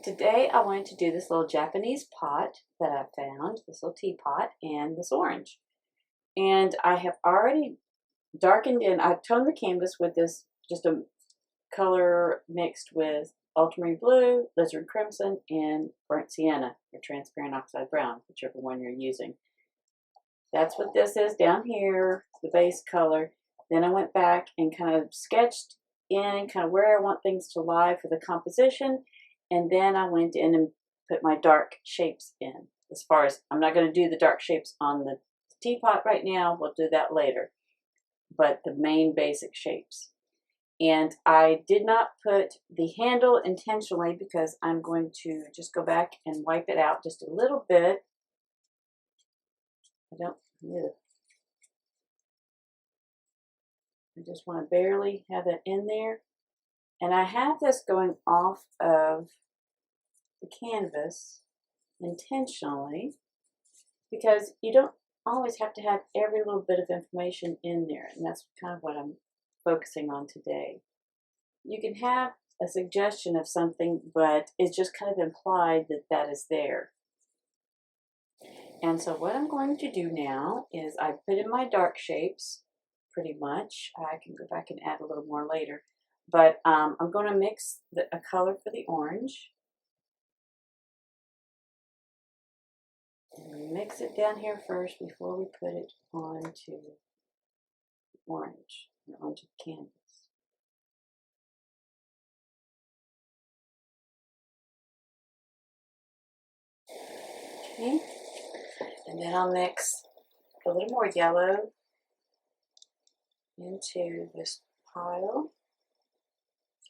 Today I wanted to do this little Japanese pot that I found, this little teapot, and this orange. And I have already darkened in, I've toned the canvas with this, just a color mixed with ultramarine blue, lizard crimson, and burnt sienna, or transparent oxide brown, whichever one you're using. That's what this is down here, the base color. Then I went back and kind of sketched in kind of where I want things to lie for the composition. And then I went in and put my dark shapes in. As far as, I'm not going to do the dark shapes on the teapot right now. We'll do that later. But the main basic shapes. And I did not put the handle intentionally because I'm going to just go back and wipe it out just a little bit. I just want to barely have it in there. And I have this going off of the canvas intentionally because you don't always have to have every little bit of information in there. And that's kind of what I'm focusing on today. You can have a suggestion of something, but it's just kind of implied that that is there. And so what I'm going to do now is I put in my dark shapes pretty much. I can go back and add a little more later. But I'm going to mix a color for the orange. And mix it down here first before we put it onto orange, or onto the canvas. Okay. And then I'll mix a little more yellow into this pile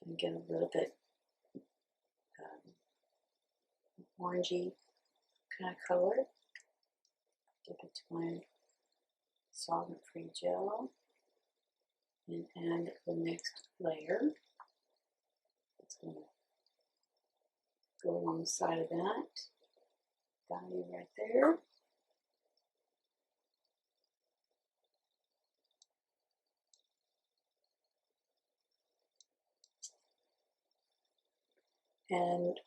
and get a little bit orangey kind of color. Dip it to my solvent-free gel and add the next layer. It's going to go alongside of that. Value right there. And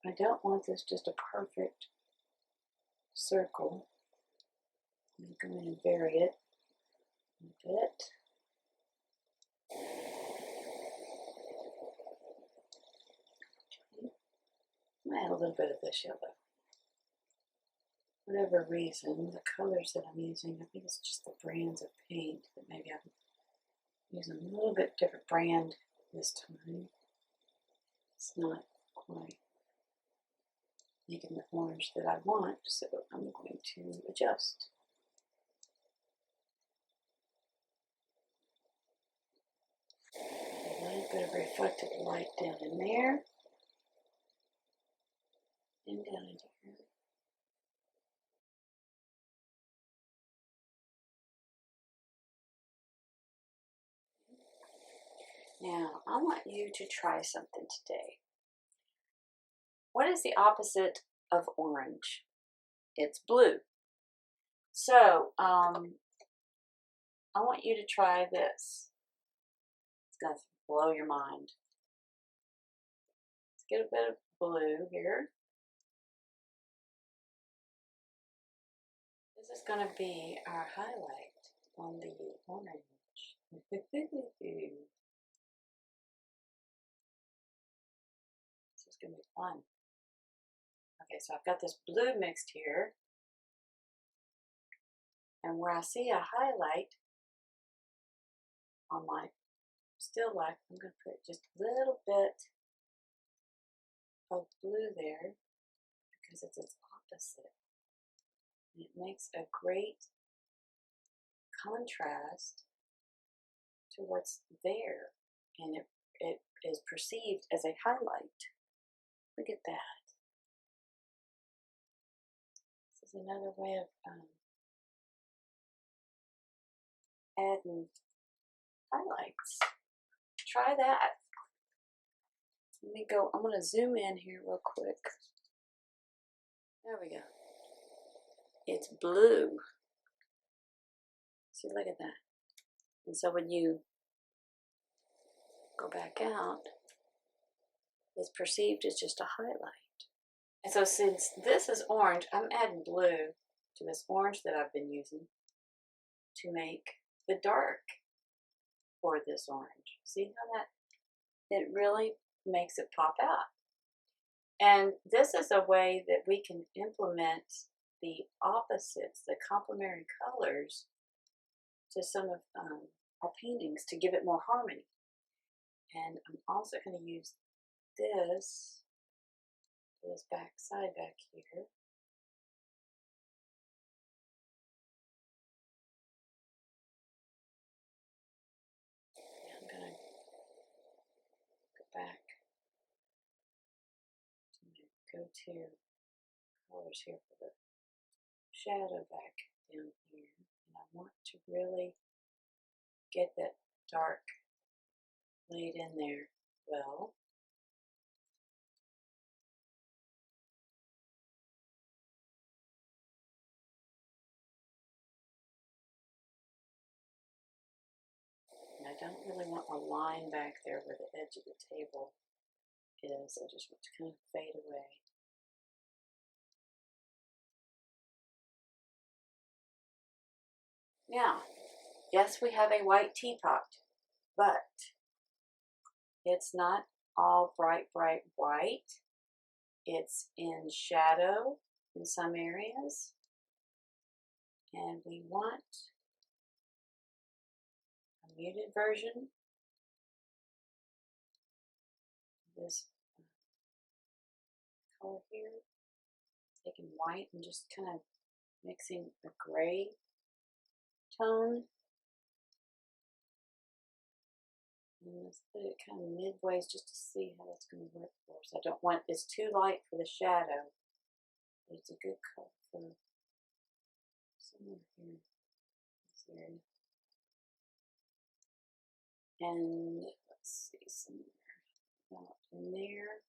I don't want this just a perfect circle. I'm going to vary it a bit. I'm going to add a little bit of this yellow. Whatever reason, the colors that I'm using, I think it's just the brands of paint, but maybe I'm using a little bit different brand this time. It's not quite making the orange that I want, so I'm going to adjust. A little bit of reflective light down in there, and down into here. Now, I want you to try something today. What is the opposite of orange? It's blue. So, I want you to try this. It's going to blow your mind. Let's get a bit of blue here. This is going to be our highlight on the orange. This is going to be fun. Okay, so I've got this blue mixed here. And where I see a highlight on my still life, I'm going to put just a little bit of blue there because it's its opposite. And it makes a great contrast to what's there. And it is perceived as a highlight. Look at that. This is another way of adding highlights. Try that. Let me go, I'm going to zoom in here real quick. There we go. It's blue. See, look at that. And so when you go back out, is perceived as just a highlight. And so since this is orange, I'm adding blue to this orange that I've been using to make the dark for this orange. See how it really makes it pop out. And this is a way that we can implement the opposites, the complementary colors, to some of our paintings to give it more harmony. And I'm also going to use this back side back here. I'm going to go back to my go-to colors here for the shadow back down here. And I want to really get that dark laid in there well. And I don't really want a line back there where the edge of the table is. I just want to kind of fade away. Now, yes, we have a white teapot, but it's not all bright, bright white. It's in shadow in some areas. And we want a muted version of this color here. Taking white and just kind of mixing a gray tone. And let's put it kind of midways just to see how it's going to work for us. I don't want it's too light for the shadow, but it's a good color for somewhere here. This area. And let's see, somewhere about in there.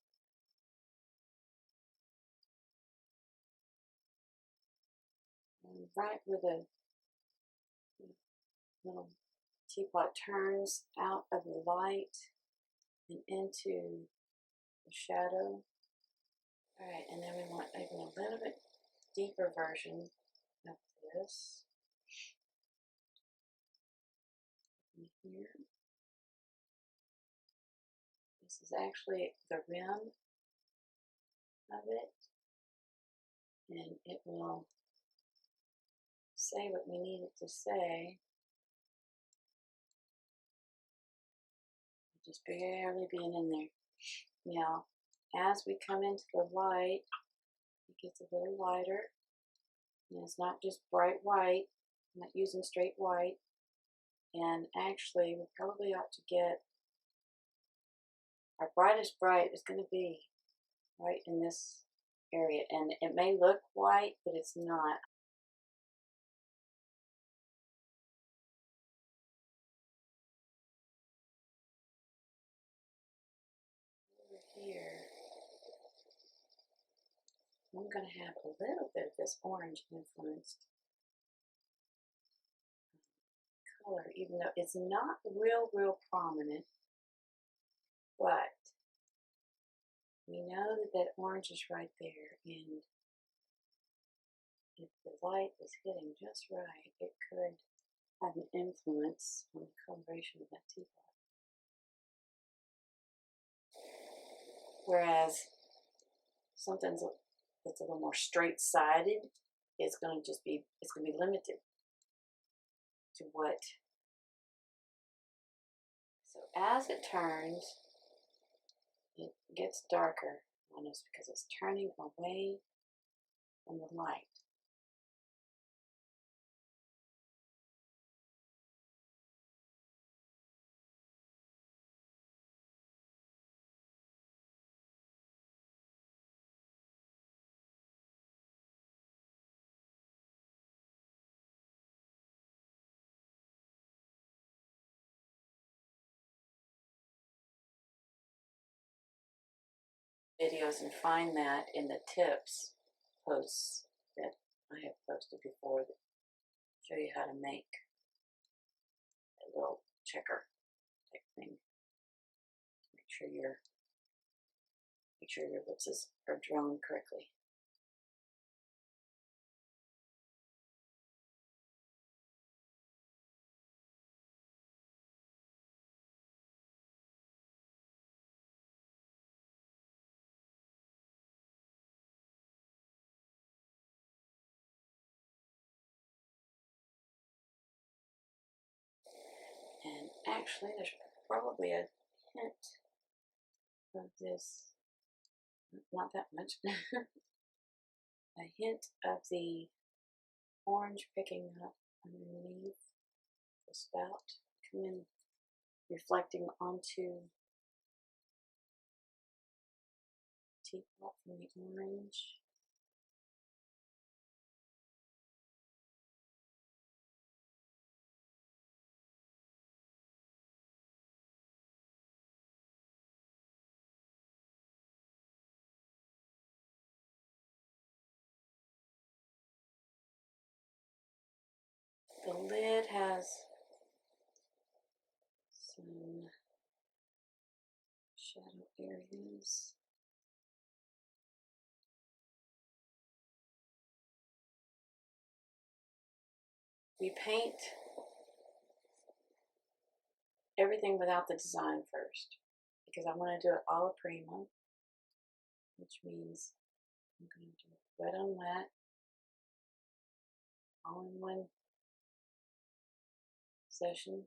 And right where the little teapot turns out of the light and into the shadow. Alright, and then we want even a little bit deeper version of this. In here. This is actually the rim of it, and it will say what we need it to say. Just barely being in there. Now, as we come into the light, it gets a little lighter. And it's not just bright white. I'm not using straight white. And actually, we probably ought to get our brightest bright is going to be right in this area. And it may look white, but it's not. Over here, I'm going to have a little bit of this orange influenced color, even though it's not real prominent, but we know that that orange is right there, and if the light is hitting just right, it could have an influence on the coloration of that teapot. Whereas something that's a little more straight-sided is going to be limited to what. So as it turns, it gets darker on us because it's turning away from the light. Videos and find that in the tips posts that I have posted before that show you how to make a little checker type thing. Make sure you're Make sure your ellipses are drawn correctly. And actually, there's probably a hint of this, not that much, a hint of the orange picking up underneath the spout, coming, reflecting onto the teapot from the orange. The lid has some shadow areas. We paint everything without the design first because I want to do it all prima, which means I'm going to do it wet on wet, all in one session.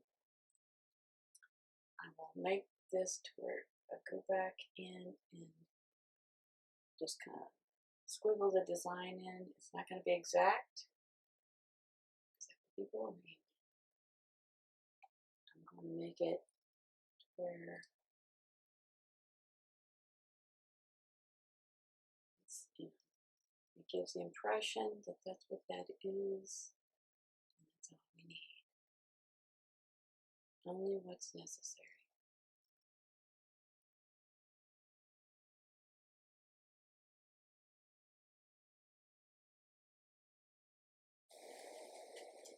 I will make this to where I go back in and just kind of squiggle the design in. It's not going to be exact because that would be boring. I'm going to make it to where it's, it gives the impression that that's what that is. And that's all we need. Only what's necessary.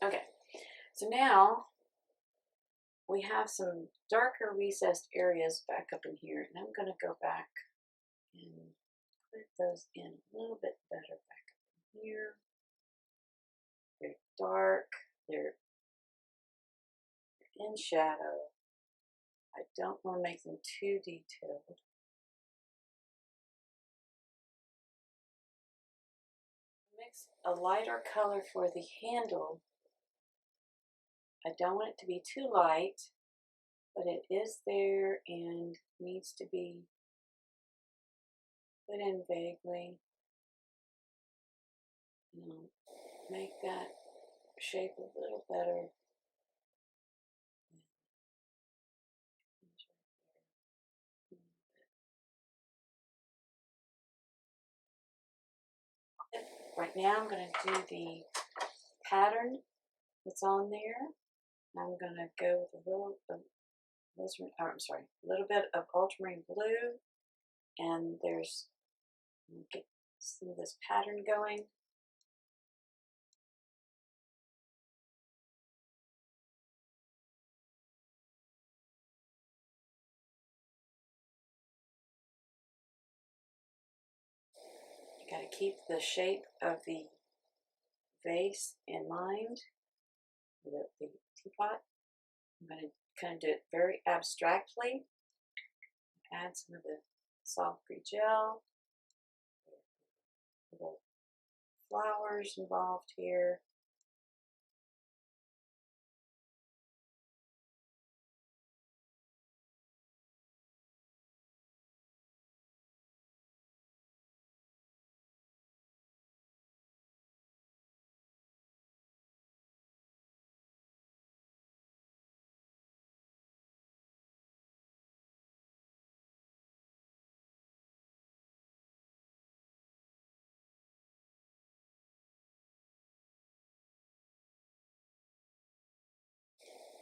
Okay, so now we have some darker recessed areas back up in here, and I'm going to go back and put those in a little bit better back up in here. They're dark, they're in shadow. I don't want to make them too detailed. Mix a lighter color for the handle. I don't want it to be too light, but it is there and needs to be put in vaguely. Make that shape a little better. Right now I'm going to do the pattern that's on there. I'm going to go with a little bit of ultramarine blue, and there's, get some of this pattern going. You got to keep the shape of the vase in mind, the teapot. I'm going to kind of do it very abstractly. Add some of the soft gel. Little flowers involved here.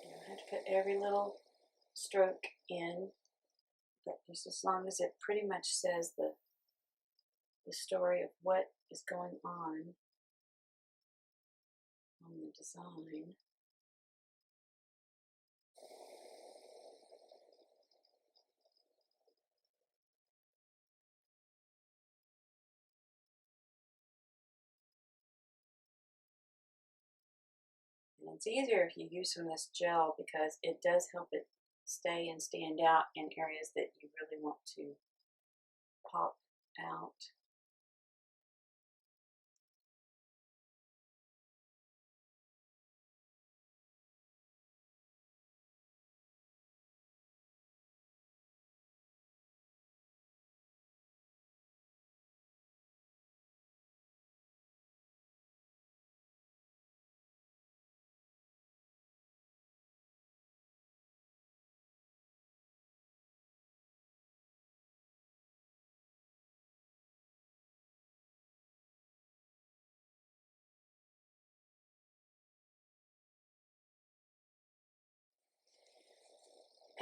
You don't have to put every little stroke in, but just as long as it pretty much says the story of what is going on the design. It's easier if you use some of this gel because it does help it stay and stand out in areas that you really want to pop out.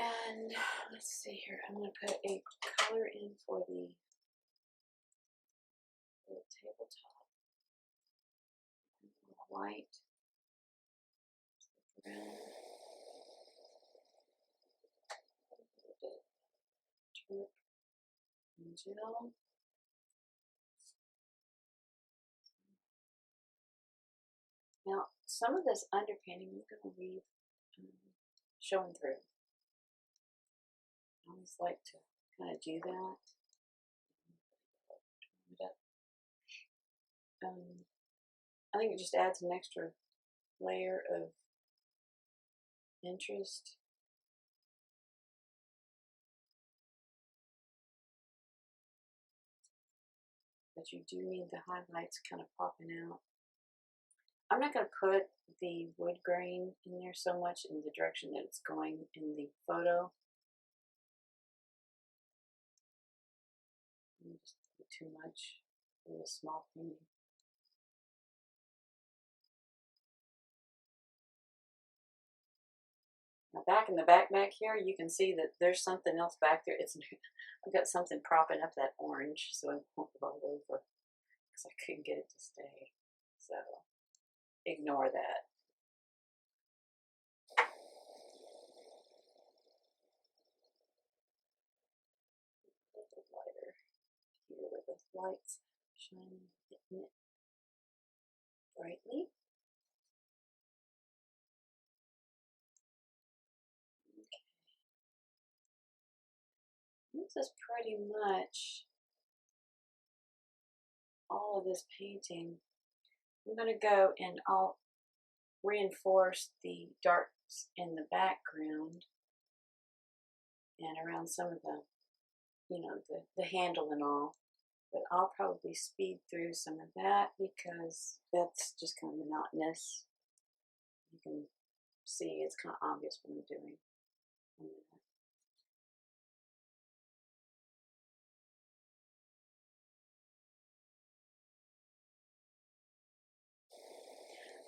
And let's see here, I'm going to put a color in for the tabletop. White, brown, a little bit turp and gel. Now, some of this underpainting I'm going to leave showing through. I always like to kind of do that. I think it just adds an extra layer of interest. But you do need the highlights kind of popping out. I'm not going to put the wood grain in there so much in the direction that it's going in the photo. Just too much for a small painting. Now back in the back here, you can see that there's something else back there. I've got something propping up that orange, so it won't roll over because I couldn't get it to stay. So ignore that. A little lighter here where the lights shine, hitting it brightly. This is pretty much all of this painting. I'm going to go and I'll reinforce the darks in the background and around some of the, you know, the handle and all. But I'll probably speed through some of that because that's just kind of monotonous. You can see it's kind of obvious what I'm doing.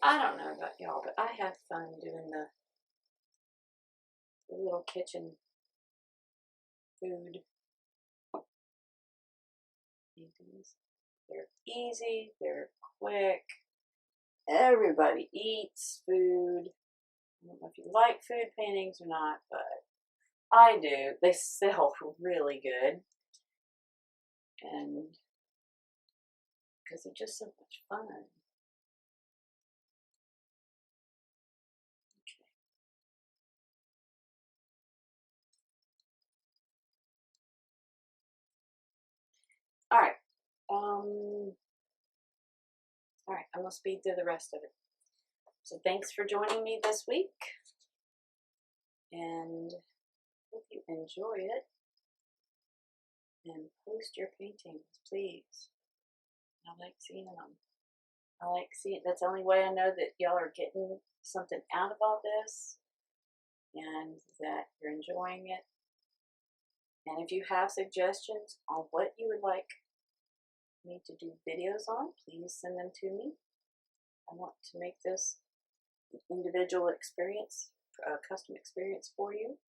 I don't know about y'all, but I have fun doing the little kitchen food paintings. They're easy, they're quick. Everybody eats food. I don't know if you like food paintings or not, but I do. They sell really good. And because they're just so much fun. All right. All right, I'm gonna speed through the rest of it. So thanks for joining me this week, and hope you enjoy it. And post your paintings, please. I like seeing them. I like seeing. That's the only way I know that y'all are getting something out of all this, and that you're enjoying it. And if you have suggestions on what you would like me to do videos on, please send them to me. I want to make this an individual experience, a custom experience for you.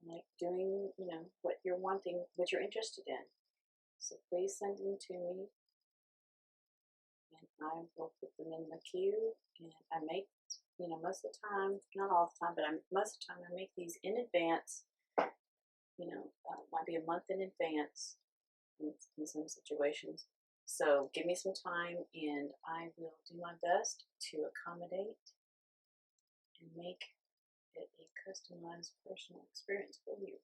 I like doing, you know, what you're wanting, what you're interested in. So please send them to me, and I will put them in the queue. And I make, you know, most of the time, not all the time, but most of the time I make these in advance. You know, might be a month in advance in some situations. So give me some time and I will do my best to accommodate and make it a customized personal experience for you.